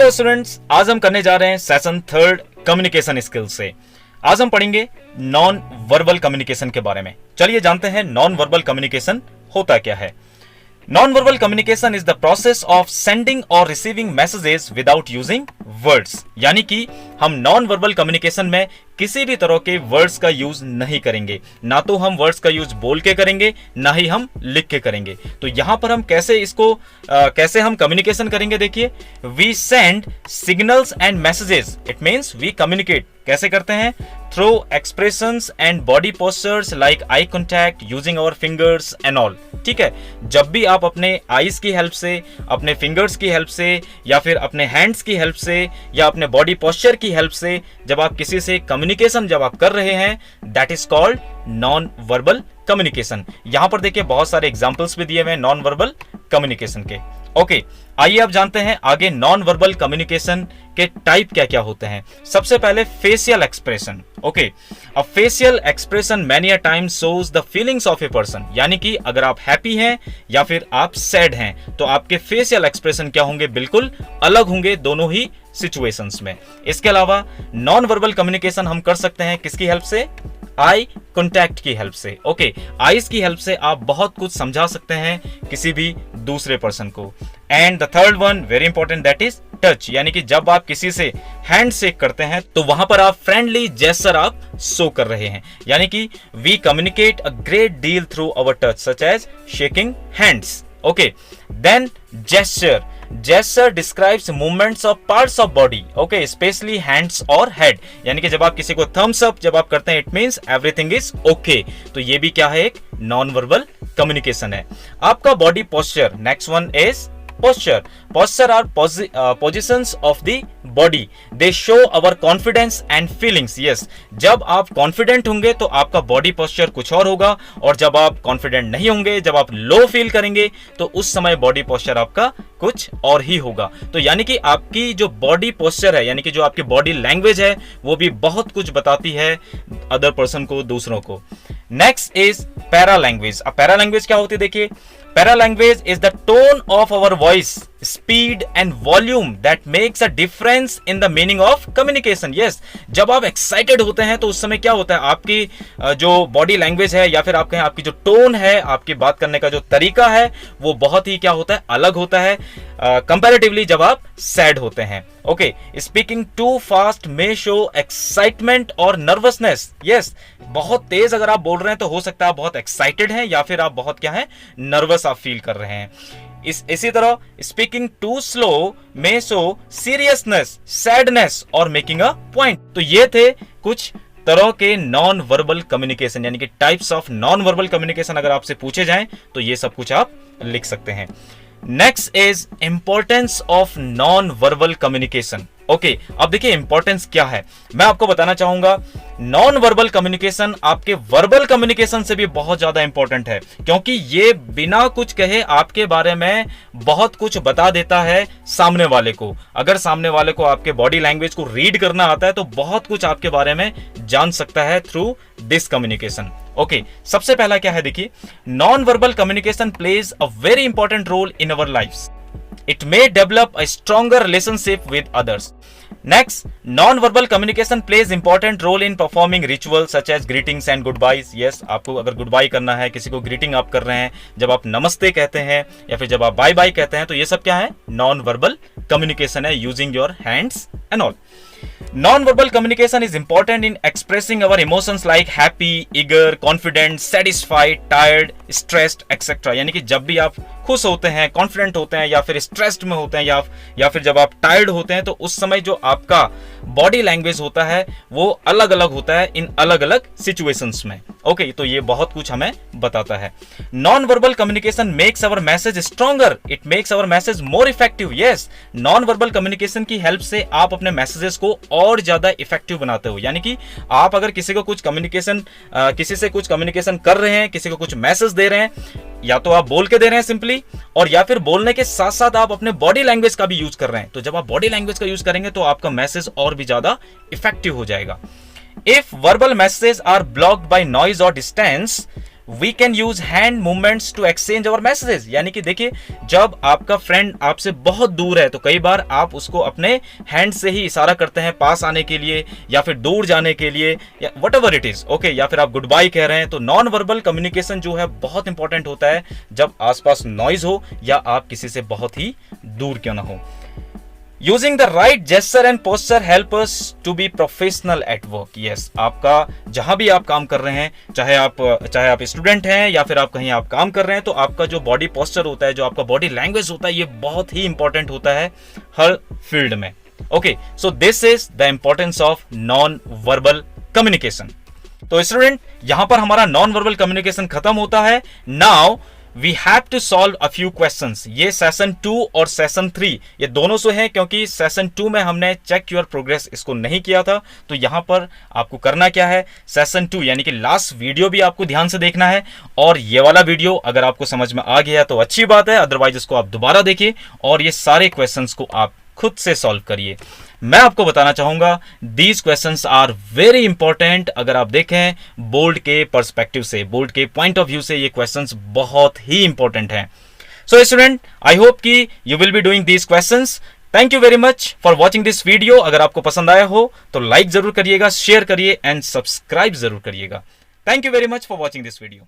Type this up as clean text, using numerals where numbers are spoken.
Hello students, आज हम करने जा रहे हैं सेशन 3 कम्युनिकेशन स्किल्स से। आज हम पढ़ेंगे नॉन वर्बल कम्युनिकेशन के बारे में। चलिए जानते हैं नॉन वर्बल कम्युनिकेशन होता क्या है। Non verbal communication is the process of sending और receiving messages without using words. यानी कि हम नॉन वर्बल कम्युनिकेशन में किसी भी तरह के वर्ड्स का यूज नहीं करेंगे। ना तो हम वर्ड्स का यूज बोल के करेंगे, ना ही हम लिख के करेंगे। तो यहां पर हम कैसे हम कम्युनिकेशन करेंगे। देखिए, we send signals and messages, it means we communicate. कैसे करते हैं? Through expressions and body postures like eye contact, using our fingers and all. ठीक है, जब भी आप अपने आईज की हेल्प से, अपने फिंगर्स की हेल्प से, या फिर अपने हैंड्स की हेल्प से, या अपने बॉडी पोस्चर की हेल्प से जब आप किसी से कम्युनिकेशन जब आप कर रहे हैं, that is called non verbal communication. यहां पर देखिए बहुत सारे एग्जांपल्स भी दिए हुए हैं नॉन वर्बल कम्युनिकेशन के। ओके, आइए अब जानते हैं आगे नॉन वर्बल कम्युनिकेशन के टाइप क्या क्या होते हैं। सबसे पहले facial expression. Okay, a facial expression many a time shows the feelings of a person. यानी कि अगर आप हैप्पी हैं या फिर आप सैड हैं तो आपके फेशियल एक्सप्रेशन क्या होंगे? बिल्कुल अलग होंगे दोनों ही सिचुएशंस में। इसके अलावा नॉन वर्बल कम्युनिकेशन हम कर सकते हैं किसकी हेल्प से? आई कॉन्टैक्ट की हेल्प से। ओके, आईज की हेल्प से आप बहुत कुछ समझा सकते हैं किसी भी दूसरे पर्सन को। And the third one very important, that is touch. यानी कि जब आप किसी से हैंड शेक करते हैं तो वहां पर आप फ्रेंडली जेस्चर आप शो कर रहे हैं। यानी कि we communicate a great deal through our touch such as shaking hands. Okay, then gesture. Gesture describes movements of parts of body, okay, especially hands or head। यानी कि जब आप किसी को thumbs up जब आप करते हैं, it means everything is okay। तो ये भी क्या है? एक नॉन वर्बल कम्युनिकेशन है। आपका body posture, next one is posture। Posture are positions of the body, they show our confidence and feelings। yes, जब आप कॉन्फिडेंट होंगे तो आपका बॉडी पोस्चर कुछ और होगा, और जब आप कॉन्फिडेंट नहीं होंगे, जब आप लो फील करेंगे तो उस समय बॉडी पोस्चर आपका कुछ और ही होगा। तो यानी कि आपकी जो बॉडी पोस्चर है, यानी कि जो आपकी बॉडी लैंग्वेज है, वो भी बहुत कुछ बताती है अदर पर्सन को, दूसरों को। Next is para language. अब पैरा लैंग्वेज क्या होती है? देखिए, para language is the tone of our voice, speed and volume that makes a difference in the meaning of communication. Yes, जब आप एक्साइटेड होते हैं तो उस समय क्या होता है? आपकी जो बॉडी लैंग्वेज है, या फिर आप कहें आपकी जो टोन है, आपकी बात करने का जो तरीका है, वो बहुत ही क्या होता है? अलग होता है कंपैरेटिवली जब आप सैड होते हैं। Okay, speaking too fast may show excitement और नर्वसनेस। यस, बहुत तेज अगर आप बोल रहे हैं तो हो सकता है आप बहुत एक्साइटेड हैं, या फिर आप बहुत क्या है? नर्वस आप फील कर रहे हैं। इसी तरह speaking too slow may show seriousness, sadness और मेकिंग अ पॉइंट। तो ये थे कुछ तरह के नॉन वर्बल कम्युनिकेशन, यानी कि types of non verbal communication अगर आपसे पूछे जाएं तो ये सब कुछ आप लिख सकते हैं। Next is importance of non verbal communication. Okay, अब देखिए इंपॉर्टेंस क्या है, मैं आपको बताना चाहूंगा। नॉन वर्बल कम्युनिकेशन आपके वर्बल कम्युनिकेशन से भी बहुत ज्यादा इंपॉर्टेंट है, क्योंकि ये बिना कुछ कहे आपके बारे में बहुत कुछ बता देता है सामने वाले को। अगर सामने वाले को आपके बॉडी लैंग्वेज को रीड करना आता है तो बहुत कुछ आपके बारे में जान सकता है थ्रू दिस कम्युनिकेशन। ओके, सबसे पहला क्या है? देखिए, non verbal communication plays a very important role in our lifes. It may develop a stronger relationship with others. Next, non-verbal communication plays important role in performing rituals such as greetings and goodbyes. Yes, आपको अगर goodbye करना है, किसी को greeting आप कर रहे हैं, जब आप नमस्ते कहते हैं या फिर जब आप bye bye कहते हैं, तो ये सब क्या है? Non-verbal communication है, using your hands and all. Non-verbal communication is important in expressing our emotions like happy, eager, confident, satisfied, tired, stressed, etc. यानी कि जब भी आप खुश होते हैं, कॉन्फिडेंट होते हैं, या फिर स्ट्रेस्ड में होते हैं, या फिर जब आप टायर्ड होते हैं, तो उस समय जो आपका बॉडी लैंग्वेज होता है वो अलग अलग होता है इन अलग अलग सिचुएशंस में। ओके, तो ये बहुत कुछ हमें बताता है। Non verbal communication makes our message stronger, it makes our message more effective. Yes, non verbal communication की हेल्प से आप अपने मैसेजेस को और ज्यादा इफेक्टिव बनाते हो। यानी कि आप अगर किसी से कुछ कम्युनिकेशन कर रहे हैं, किसी को कुछ मैसेज दे रहे हैं, या तो आप बोल के दे रहे हैं सिंपली, और या फिर बोलने के साथ साथ आप अपने बॉडी लैंग्वेज का भी यूज कर रहे हैं। तो जब आप बॉडी लैंग्वेज का यूज करेंगे तो आपका मैसेज और भी ज्यादा इफेक्टिव हो जाएगा। If verbal messages are blocked by noise और distance, we can use hand movements to exchange our messages. यानी कि देखिए, जब आपका फ्रेंड आपसे बहुत दूर है तो कई बार आप उसको अपने हैंड से ही इशारा करते हैं पास आने के लिए या फिर दूर जाने के लिए, या what ever it is, okay, या फिर आप गुड बाय कह रहे हैं। तो नॉन वर्बल कम्युनिकेशन जो है बहुत इंपॉर्टेंट होता है जब आसपास नॉइज हो या आप किसी से बहुत ही दूर क्यों ना हो। Using the right gesture and posture help us to be professional at work. Yes, आपका जहां भी आप काम कर रहे हैं, चाहे आप स्टूडेंट हैं या फिर आप कहीं आप काम कर रहे हैं, तो आपका जो बॉडी पोस्चर होता है, जो आपका बॉडी लैंग्वेज होता है, ये बहुत ही इंपॉर्टेंट होता है हर फील्ड में। Okay, so this is the importance of non verbal communication. तो स्टूडेंट, यहां पर हमारा नॉन वर्बल कम्युनिकेशन खत्म होता है। Now we have to solve a few questions. ये सेशन 2 और सेशन 3 ये दोनों से हैं, क्योंकि सेशन 2 में हमने चेक योर प्रोग्रेस इसको नहीं किया था। तो यहां पर आपको करना क्या है, सेशन 2 यानी कि लास्ट वीडियो भी आपको ध्यान से देखना है, और ये वाला वीडियो अगर आपको समझ में आ गया तो अच्छी बात है, अदरवाइज इसको आप दोबारा देखिए और ये सारे क्वेश्चंस को आप खुद से सॉल्व करिए। मैं आपको बताना चाहूंगा these questions are very important. अगर आप देखें बोर्ड के पर्सपेक्टिव से, बोर्ड के पॉइंट ऑफ व्यू से, ये क्वेश्चंस बहुत ही इंपॉर्टेंट हैं। सो स्टूडेंट, आई होप कि you will be doing these questions. Thank you very much for watching this video. अगर आपको पसंद आया हो तो लाइक जरूर करिएगा, शेयर करिए एंड सब्सक्राइब जरूर करिएगा। Thank you very much for watching this video.